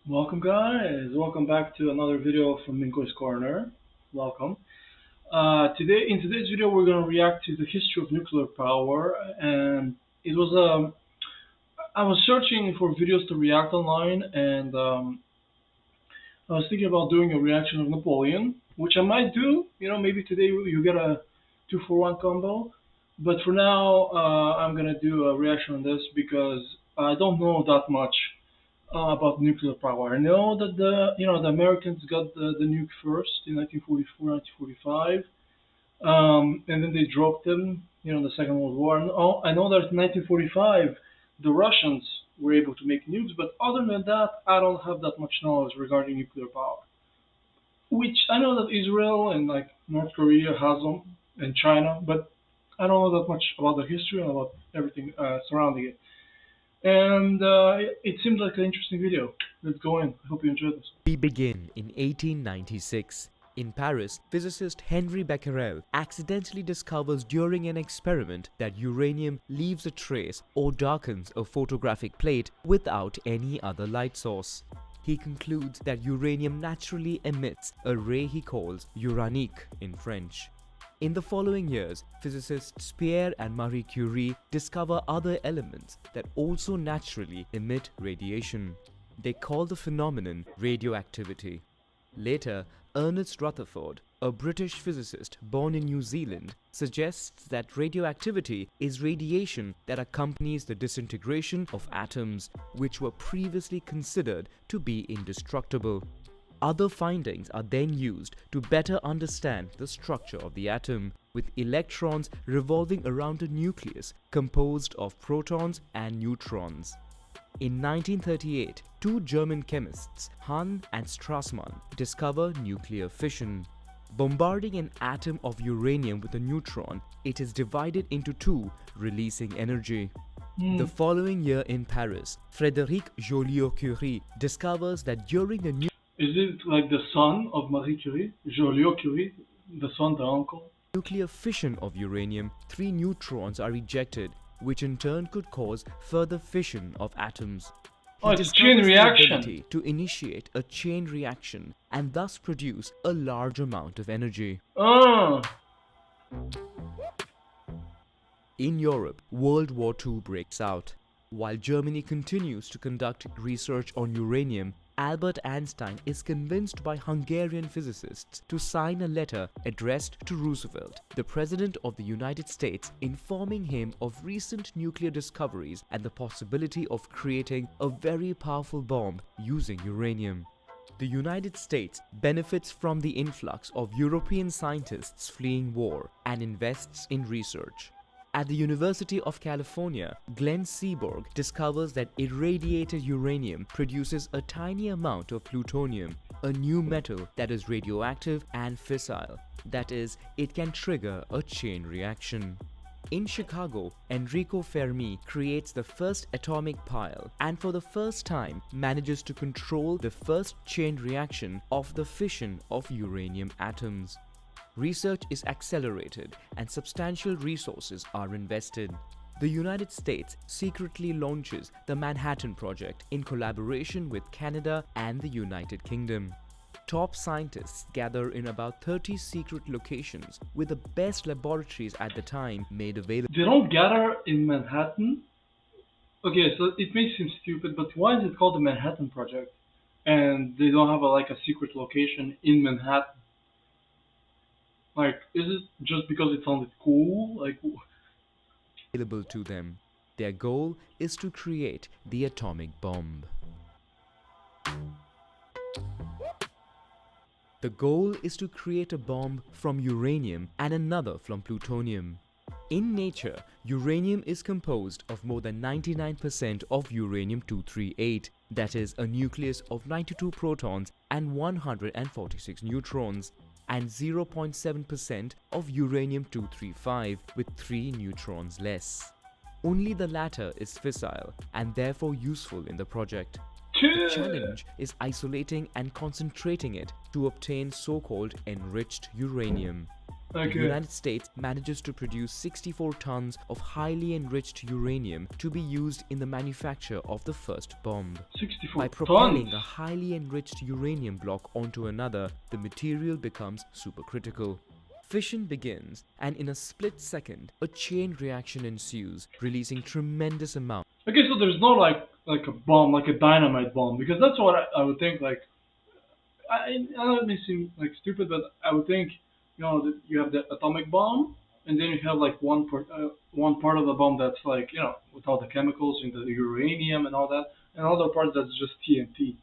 Welcome guys, welcome back to another video from Minko's Corner. Welcome. In today's video we're gonna react to the history of nuclear power, and it was I was searching for videos to react online, and I was thinking about doing a reaction of Napoleon, which I might do. Maybe today you get a two for one combo. But for now, I'm gonna do a reaction on this because I don't know that much about nuclear power. I know that the Americans got the nuke first in 1944, 1945, and then they dropped them. In the Second World War. I know that in 1945 the Russians were able to make nukes, but other than that, I don't have that much knowledge regarding nuclear power. Which I know that Israel and like North Korea has them, and China, but I don't know that much about the history and about everything surrounding it. And it seems like an interesting video. Let's go in. I hope you enjoyed this. We begin in 1896. In Paris, physicist Henri Becquerel accidentally discovers during an experiment that uranium leaves a trace or darkens a photographic plate without any other light source. He concludes that uranium naturally emits a ray he calls uranique in French. In the following years, physicists Pierre and Marie Curie discover other elements that also naturally emit radiation. They call the phenomenon radioactivity. Later, Ernest Rutherford, a British physicist born in New Zealand, suggests that radioactivity is radiation that accompanies the disintegration of atoms, which were previously considered to be indestructible. Other findings are then used to better understand the structure of the atom, with electrons revolving around a nucleus composed of protons and neutrons. In 1938, two German chemists, Hahn and Strassmann, discover nuclear fission. Bombarding an atom of uranium with a neutron, it is divided into two, releasing energy. The following year in Paris, Frédéric Joliot-Curie discovers that during the Is it like the son of Marie Curie, Joliot-Curie, the son, the uncle? nuclear fission of uranium, three neutrons are ejected, which in turn could cause further fission of atoms. Oh, He it's a chain discovers the reaction. ability to initiate a chain reaction and thus produce a large amount of energy. Oh, In Europe, World War II breaks out. While Germany continues to conduct research on uranium, Albert Einstein is convinced by Hungarian physicists to sign a letter addressed to Roosevelt, the President of the United States, informing him of recent nuclear discoveries and the possibility of creating a very powerful bomb using uranium. The United States benefits from the influx of European scientists fleeing war and invests in research. At the University of California, Glenn Seaborg discovers that irradiated uranium produces a tiny amount of plutonium, a new metal that is radioactive and fissile. That is, it can trigger a chain reaction. In Chicago, Enrico Fermi creates the first atomic pile and for the first time manages to control the first chain reaction of the fission of uranium atoms. Research is accelerated and substantial resources are invested. The United States secretly launches the Manhattan Project in collaboration with Canada and the United Kingdom. Top scientists gather in about 30 secret locations with the best laboratories at the time made available. they don't gather in Manhattan? Okay, so it may seem stupid, but why is it called the Manhattan Project? And they don't have like a secret location in Manhattan? Like, is it just because it sounded cool? Like, To them. Their goal is to create the atomic bomb. The goal is to create a bomb from uranium and another from plutonium. In nature, uranium is composed of more than 99% of uranium-238, that is a nucleus of 92 protons and 146 neutrons, and 0.7% of uranium-235 with 3 neutrons less. Only the latter is fissile and therefore useful in the project. The challenge is isolating and concentrating it to obtain so-called enriched uranium. The Okay. United States manages to produce 64 tons of highly enriched uranium to be used in the manufacture of the first bomb. 64 By propelling tons. a highly enriched uranium block onto another, the material becomes supercritical. Fission begins, and in a split second, a chain reaction ensues, releasing tremendous amounts. Okay, so there's no like a bomb, like a dynamite bomb, because that's what I would think. Like, I know it may seem like stupid, but I would think, that you have the atomic bomb, and then you have like one part of the bomb that's like, with all the chemicals and the uranium and all that, and other part that's just TNT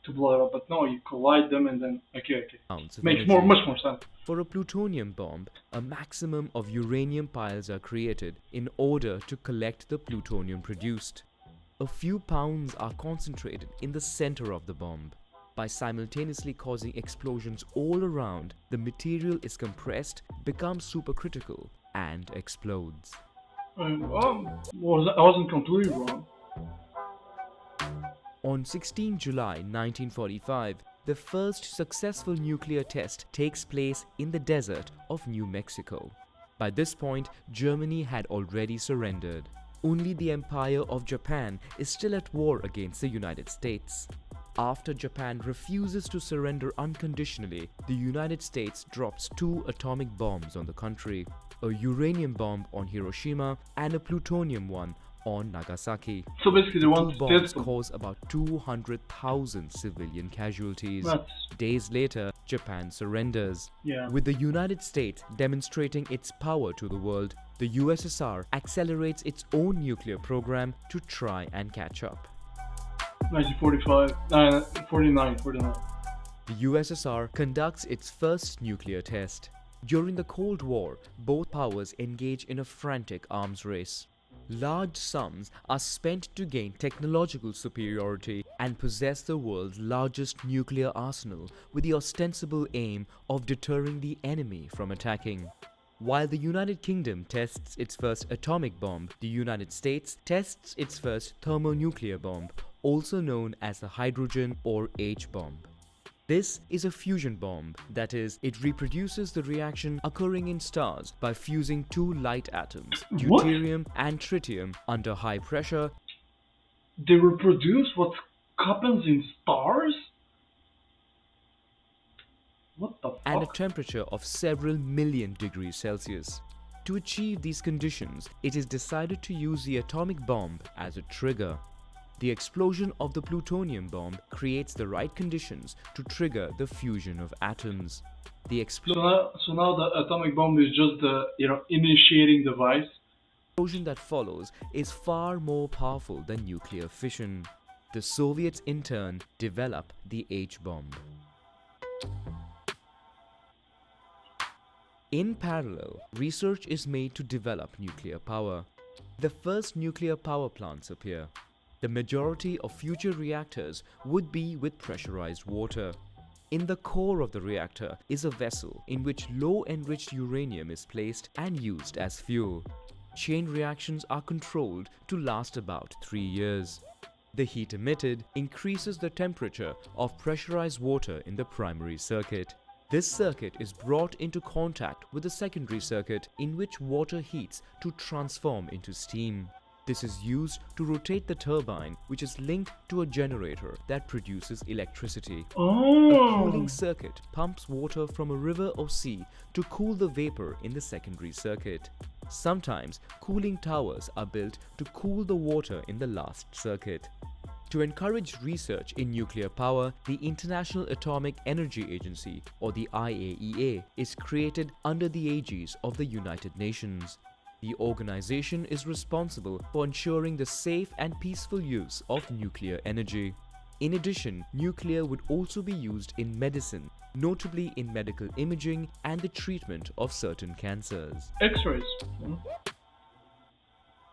to blow it up. But no, you collide them, and then okay, Of makes energy. much more sense. For a plutonium bomb, a maximum of uranium piles are created in order to collect the plutonium produced. A few pounds are concentrated in the center of the bomb. By simultaneously causing explosions all around, the material is compressed, becomes supercritical, and explodes. I wasn't completely wrong. On 16 July 1945, the first successful nuclear test takes place in the desert of New Mexico. By this point, Germany had already surrendered. Only the Empire of Japan is still at war against the United States. After Japan refuses to surrender unconditionally, the United States drops 2 atomic bombs on the country, a uranium bomb on Hiroshima and a plutonium one on Nagasaki. So basically, they Two want to bombs test them. cause about 200,000 civilian casualties. That's Days later, Japan surrenders. yeah. With the United States demonstrating its power to the world, the USSR accelerates its own nuclear program to try and catch up. 1945, 49. The USSR conducts its first nuclear test. During the Cold War, both powers engage in a frantic arms race. Large sums are spent to gain technological superiority and possess the world's largest nuclear arsenal with the ostensible aim of deterring the enemy from attacking. While the United Kingdom tests its first atomic bomb, the United States tests its first thermonuclear bomb, also known as the hydrogen or H-bomb. This is a fusion bomb, that is, it reproduces the reaction occurring in stars by fusing 2 light atoms, What? deuterium and tritium, under high pressure. They reproduce what happens in stars? What the And a fuck? temperature of several million degrees Celsius. To achieve these conditions, it is decided to use the atomic bomb as a trigger. The explosion of the plutonium bomb creates the right conditions to trigger the fusion of atoms. The So now the atomic bomb is just the initiating device. explosion that follows is far more powerful than nuclear fission. The Soviets in turn develop the H-bomb. In parallel, research is made to develop nuclear power. The first nuclear power plants appear. The majority of future reactors would be with pressurized water. In the core of the reactor is a vessel in which low-enriched uranium is placed and used as fuel. Chain reactions are controlled to last about 3 years. The heat emitted increases the temperature of pressurized water in the primary circuit. This circuit is brought into contact with the secondary circuit in which water heats to transform into steam. This is used to rotate the turbine, which is linked to a generator that produces electricity. A Oh. cooling circuit pumps water from a river or sea to cool the vapor in the secondary circuit. Sometimes cooling towers are built to cool the water in the last circuit. To encourage research in nuclear power, the International Atomic Energy Agency, or the IAEA, is created under the aegis of the United Nations. The organization is responsible for ensuring the safe and peaceful use of nuclear energy. In addition, nuclear would also be used in medicine, notably in medical imaging and the treatment of certain cancers. X-rays.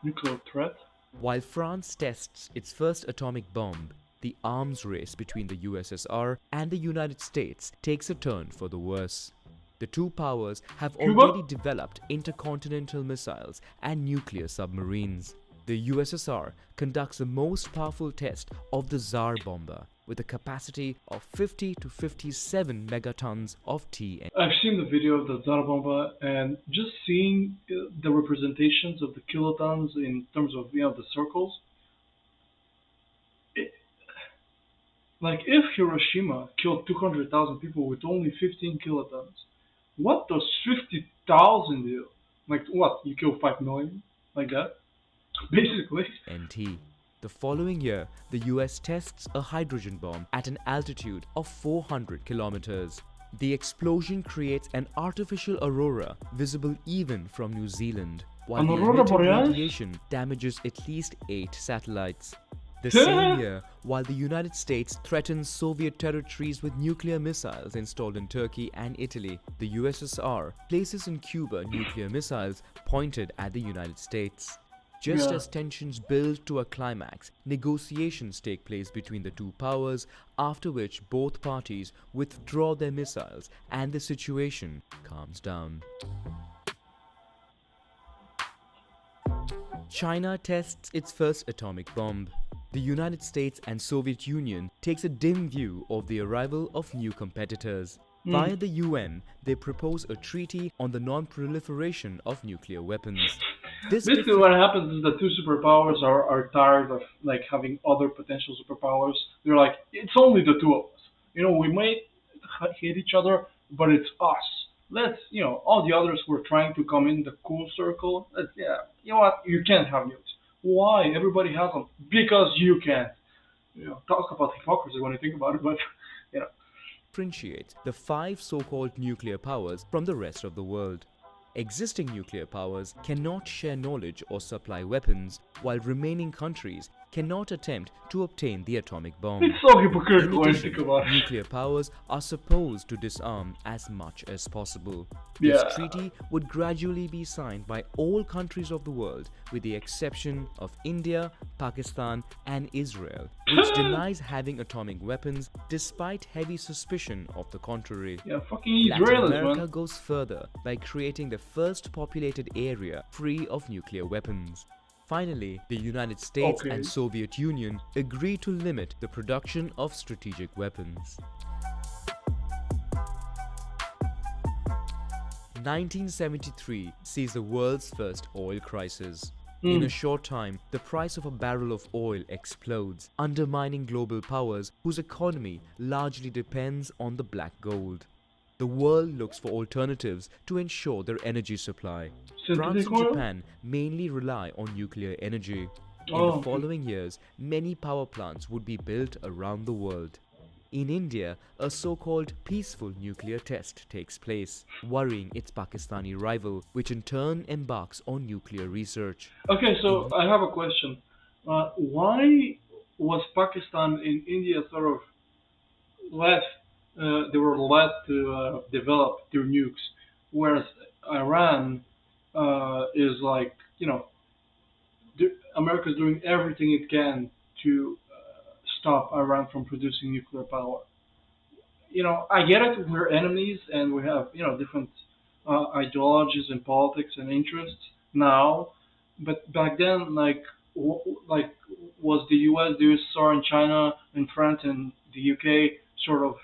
Nuclear threat. While France tests its first atomic bomb, the arms race between the USSR and the United States takes a turn for the worse. The two powers have Cuba? already developed intercontinental missiles and nuclear submarines. The USSR conducts the most powerful test of the Tsar bomber, with a capacity of 50 to 57 megatons of TNT. I've seen the video of the Tsar Bomba, and just seeing the representations of the kilotons in terms of the circles. It, like if Hiroshima killed 200,000 people with only 15 kilotons, what does 50,000 do? Like what? You kill 5 million, like that, basically. The following year, the US tests a hydrogen bomb at an altitude of 400 kilometers. The explosion creates an artificial aurora visible even from New Zealand, while An the aurora emitted borealis? radiation damages at least 8 satellites. The same year, while the United States threatens Soviet territories with nuclear missiles installed in Turkey and Italy, the USSR places in Cuba nuclear missiles pointed at the United States. Just Yeah. as tensions build to a climax, negotiations take place between the two powers, after which both parties withdraw their missiles and the situation calms down. China tests its first atomic bomb. The United States and Soviet Union takes a dim view of the arrival of new competitors. Via the UN, they propose a treaty on the non-proliferation of nuclear weapons. Basically, what happens is the two superpowers are tired of like having other potential superpowers. They're like, it's only the two of us. We might hate each other, but it's us. Let's, all the others who are trying to come in the cool circle. You know what? You can't have nukes. Why? Everybody has them because you can't. Talk about hypocrisy when you think about it, but differentiates the 5 so-called nuclear powers from the rest of the world. Existing nuclear powers cannot share knowledge or supply weapons, while remaining countries cannot attempt to obtain the atomic bomb. it's so In hypocritical when you addition, think about it. nuclear powers are supposed to disarm as much as possible. Yeah. This treaty would gradually be signed by all countries of the world, with the exception of India, Pakistan, and Israel, which denies having atomic weapons despite heavy suspicion of the contrary. Yeah, fucking Latin Israelis, America man. goes further by creating the first populated area free of nuclear weapons. Finally, the United States Okay. and Soviet Union agree to limit the production of strategic weapons. 1973 sees the world's first oil crisis. In a short time, the price of a barrel of oil explodes, undermining global powers whose economy largely depends on the black gold. The world looks for alternatives to ensure their energy supply. France Synthetic and oil? Japan mainly rely on nuclear energy. In Oh, the okay. following years, many power plants would be built around the world. In India, a so-called peaceful nuclear test takes place, worrying its Pakistani rival, which in turn embarks on nuclear research. Okay, so I have a question. Why was Pakistan and India sort of left? They were left to develop their nukes, whereas Iran is like, America's doing everything it can to stop Iran from producing nuclear power. I get it. We're enemies, and we have different ideologies and politics and interests now. But back then, like was the U.S., the USSR, and China and France and the UK sort of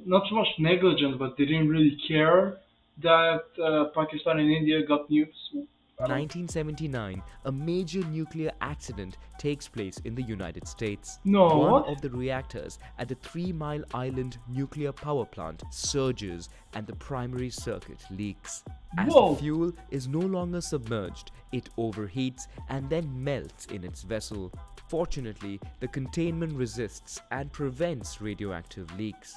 not so much negligent, but they didn't really care that Pakistan and India got nukes. I don't- 1979, a major nuclear accident takes place in the United States. No, One what? of the reactors at the 3 Mile Island nuclear power plant surges and the primary circuit leaks. As Whoa. the fuel is no longer submerged, it overheats and then melts in its vessel. Fortunately, the containment resists and prevents radioactive leaks.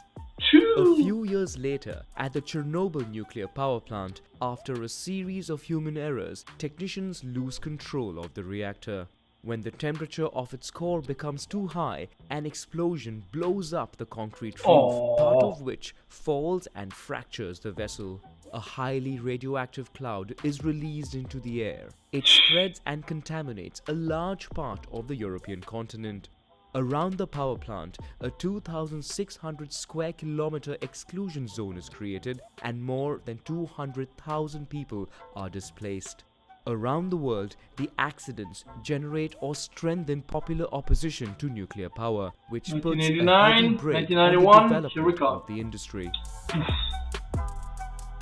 A few years later, at the Chernobyl nuclear power plant, after a series of human errors, technicians lose control of the reactor. When the temperature of its core becomes too high, an explosion blows up the concrete roof, part of which falls and fractures the vessel. A highly radioactive cloud is released into the air. It spreads and contaminates a large part of the European continent. Around the power plant, a 2,600 square kilometer exclusion zone is created and more than 200,000 people are displaced. Around the world, the accidents generate or strengthen popular opposition to nuclear power, which puts a heavy 1989, brake on the 1991, here we development come. of the industry.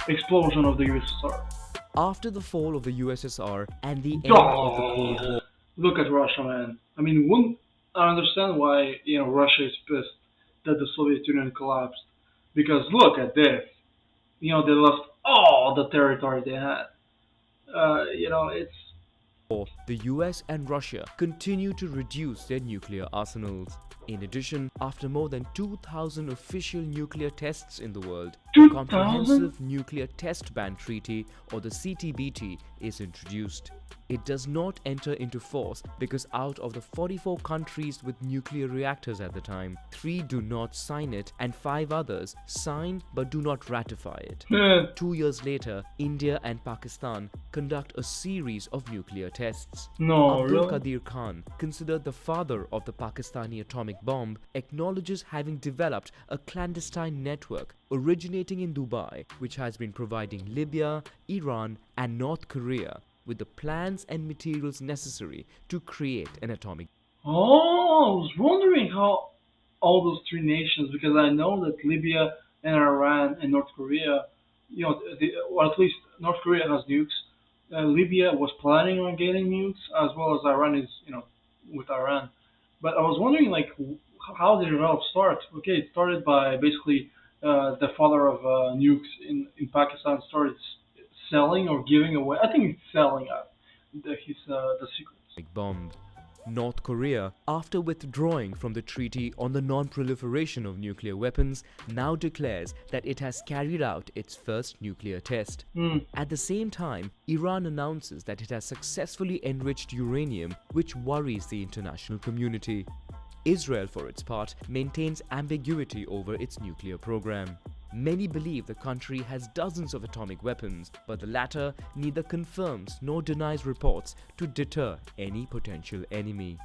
Explosion of the USSR. After the fall of the USSR and the end of the Cold War, Look at Russia, man. I mean, I understand why Russia is pissed that the Soviet Union collapsed, because look at this. They lost all the territory they had. It's the US and Russia continue to reduce their nuclear arsenals. In addition, after more than 2,000 official nuclear tests in the world, the 2,000? Comprehensive Nuclear Test Ban Treaty, or the CTBT, is introduced. It does not enter into force because out of the 44 countries with nuclear reactors at the time, 3 do not sign it and 5 others sign but do not ratify it. 2 years later, India and Pakistan conduct a series of nuclear tests. No, Abdul really? Qadir Khan, considered the father of the Pakistani atomic bomb, acknowledges having developed a clandestine network originating in Dubai, which has been providing Libya, Iran, and North Korea with the plans and materials necessary to create an atomic. Oh, I was wondering how all those 3 nations, because I know that Libya and Iran and North Korea, or at least North Korea has nukes. Libya was planning on getting nukes, as well as Iran is, with Iran. But I was wondering, like, how did it all start? Okay, it started by basically the father of nukes in Pakistan started selling or giving away. I think it's selling the secrets. Bomb. North Korea, after withdrawing from the Treaty on the Non-Proliferation of Nuclear Weapons, now declares that it has carried out its first nuclear test. At the same time, Iran announces that it has successfully enriched uranium, which worries the international community. Israel, for its part, maintains ambiguity over its nuclear program. Many believe the country has dozens of atomic weapons, but the latter neither confirms nor denies reports to deter any potential enemy.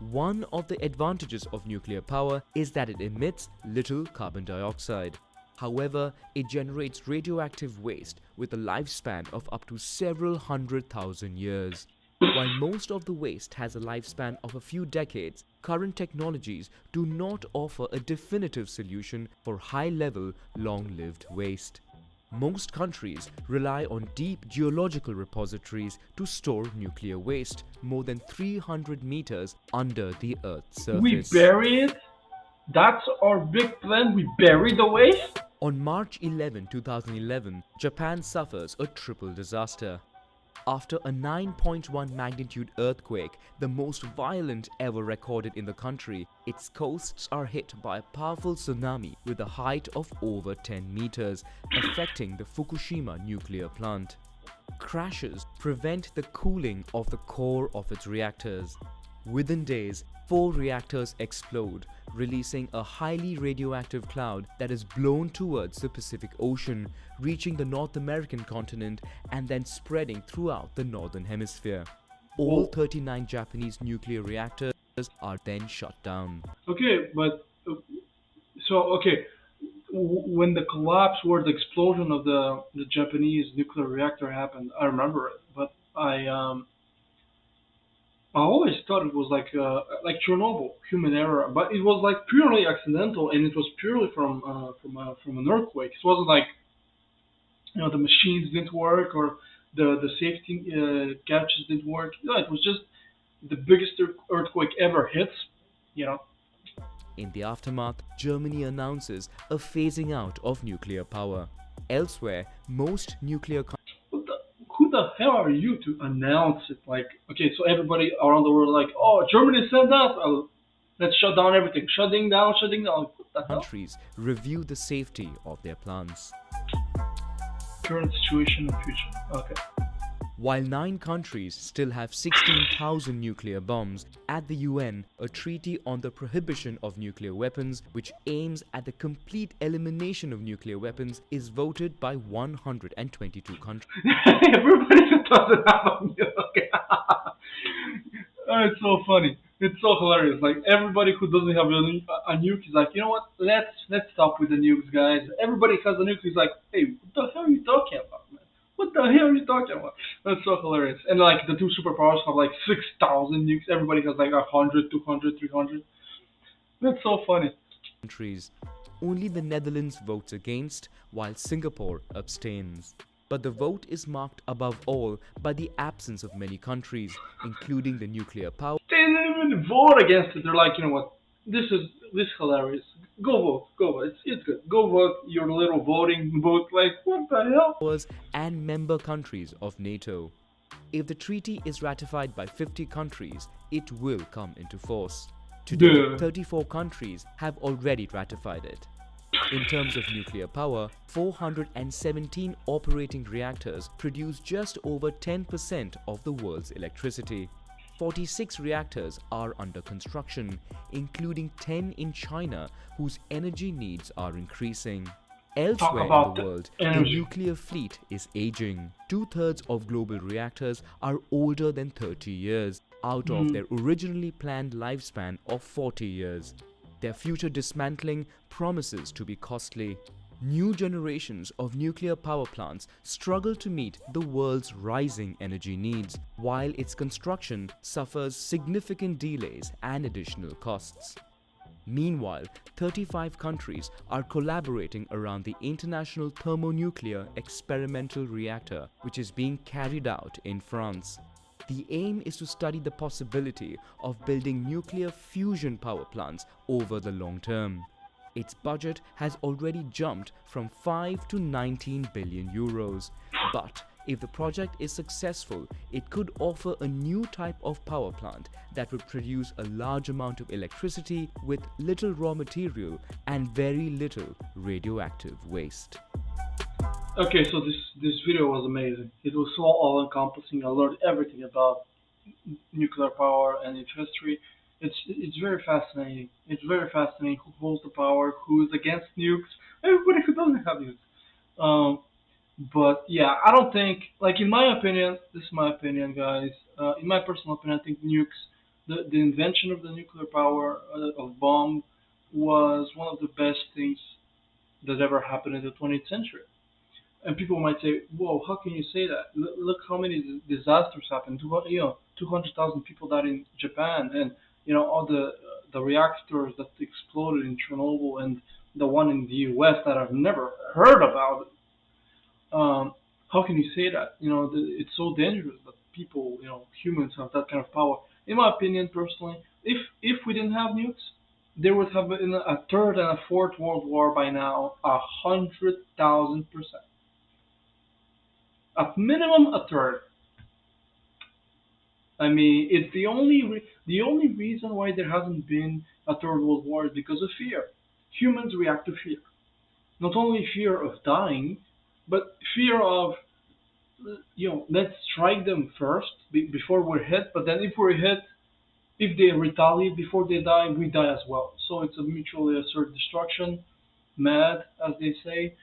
One of the advantages of nuclear power is that it emits little carbon dioxide. However, it generates radioactive waste with a lifespan of up to several 100,000 years. While most of the waste has a lifespan of a few decades, current technologies do not offer a definitive solution for high-level, long-lived waste. Most countries rely on deep geological repositories to store nuclear waste more than 300 meters under the Earth's surface. We bury it? That's our big plan? We bury the waste? On March 11, 2011, Japan suffers a triple disaster. After a 9.1 magnitude earthquake, the most violent ever recorded in the country, its coasts are hit by a powerful tsunami with a height of over 10 meters, affecting the Fukushima nuclear plant. Crashes prevent the cooling of the core of its reactors. Within days, 4 reactors explode, releasing a highly radioactive cloud that is blown towards the Pacific Ocean, reaching the North American continent and then spreading throughout the Northern Hemisphere. All 39 Japanese nuclear reactors are then shut down. Okay, but when the collapse or the explosion of the Japanese nuclear reactor happened, I remember it, but I always thought it was like Chernobyl, human error, but it was like purely accidental, and it was purely from an earthquake. It wasn't like the machines didn't work or the safety catches didn't work. No, it was just the biggest earthquake ever hits. In the aftermath, Germany announces a phasing out of nuclear power. Elsewhere, most nuclear who the hell are you to announce it? Like, okay, so everybody around the world like, oh, Germany said that, let's shut down everything. Shutting down. What the hell? Countries review the safety of their plants. Current situation and future. Okay. While 9 countries still have 16,000 nuclear bombs, at the UN, a treaty on the prohibition of nuclear weapons, which aims at the complete elimination of nuclear weapons, is voted by 122 countries. Everybody doesn't have a nuke. Oh, it's so funny. It's so hilarious. Like everybody who doesn't have a nuke is like, you know what? Let's stop with the nukes, guys. Everybody has a nuke. Is like, hey, what the hell are you talking about, man? What the hell are you talking about? That's so hilarious. And like the two superpowers have like 6,000 nukes. Everybody has like 100, 200, 300. That's so funny. countries. Only the Netherlands votes against, while Singapore abstains. But the vote is marked above all by the absence of many countries, including the nuclear power They didn't even vote against it. They're like, you know what? This is hilarious. Go vote. It's good. Go vote your little voting vote. Like what the hell? powers and member countries of NATO. If the treaty is ratified by 50 countries, it will come into force. Today, Duh. 34 countries have already ratified it. In terms of nuclear power, 417 operating reactors produce just over 10% of the world's electricity. 46 reactors are under construction, including 10 in China, whose energy needs are increasing. Elsewhere in about the the world, the energy. nuclear fleet is aging. Two-thirds of global reactors are older than 30 years, out of their originally planned lifespan of 40 years. Their future dismantling promises to be costly. New generations of nuclear power plants struggle to meet the world's rising energy needs, while its construction suffers significant delays and additional costs. Meanwhile, 35 countries are collaborating around the International Thermonuclear Experimental Reactor, which is being carried out in France. The aim is to study the possibility of building nuclear fusion power plants over the long term. Its budget has already jumped from 5 to 19 billion euros. But if the project is successful, it could offer a new type of power plant that would produce a large amount of electricity with little raw material and very little radioactive waste. Okay, so this video was amazing. It was so all encompassing. I learned everything about nuclear power and its history. It's very fascinating. It's very fascinating who holds the power, who is against nukes, everybody who doesn't have nukes. Um, but yeah, I don't think, like in my opinion, this is my opinion, guys. In my personal opinion, I think nukes, the invention of the nuclear power of bomb, was one of the best things that ever happened in the 20th century. And people might say, "Whoa, how can you say that? Look how many disasters happened. 200,000 people died in Japan, and all the reactors that exploded in Chernobyl, and the one in the U.S. that I've never heard about. How can you say that? It's so dangerous that people, humans have that kind of power. In my opinion, personally, if we didn't have nukes, there would have been a third and a fourth world war by now, 100,000%. At minimum, a third. I mean, it's the only reason why there hasn't been a third world war is because of fear. Humans react to fear. Not only fear of dying, but fear of let's strike them first before we're hit. But then if we're hit, if they retaliate before they die, we die as well. So it's a mutually assured destruction, mad as they say.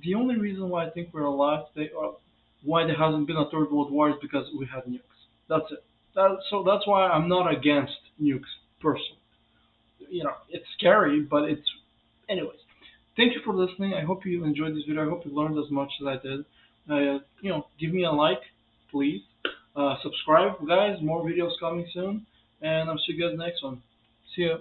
The only reason why I think we're alive today, or why there hasn't been a third world war, is because we had nukes. That's it. So that's why I'm not against nukes personally. It's scary, but it's anyways. Thank you for listening. I hope you enjoyed this video. I hope you learned as much as I did. Give me a like, please. Subscribe, guys. More videos coming soon, and I'll see you guys next one. See ya.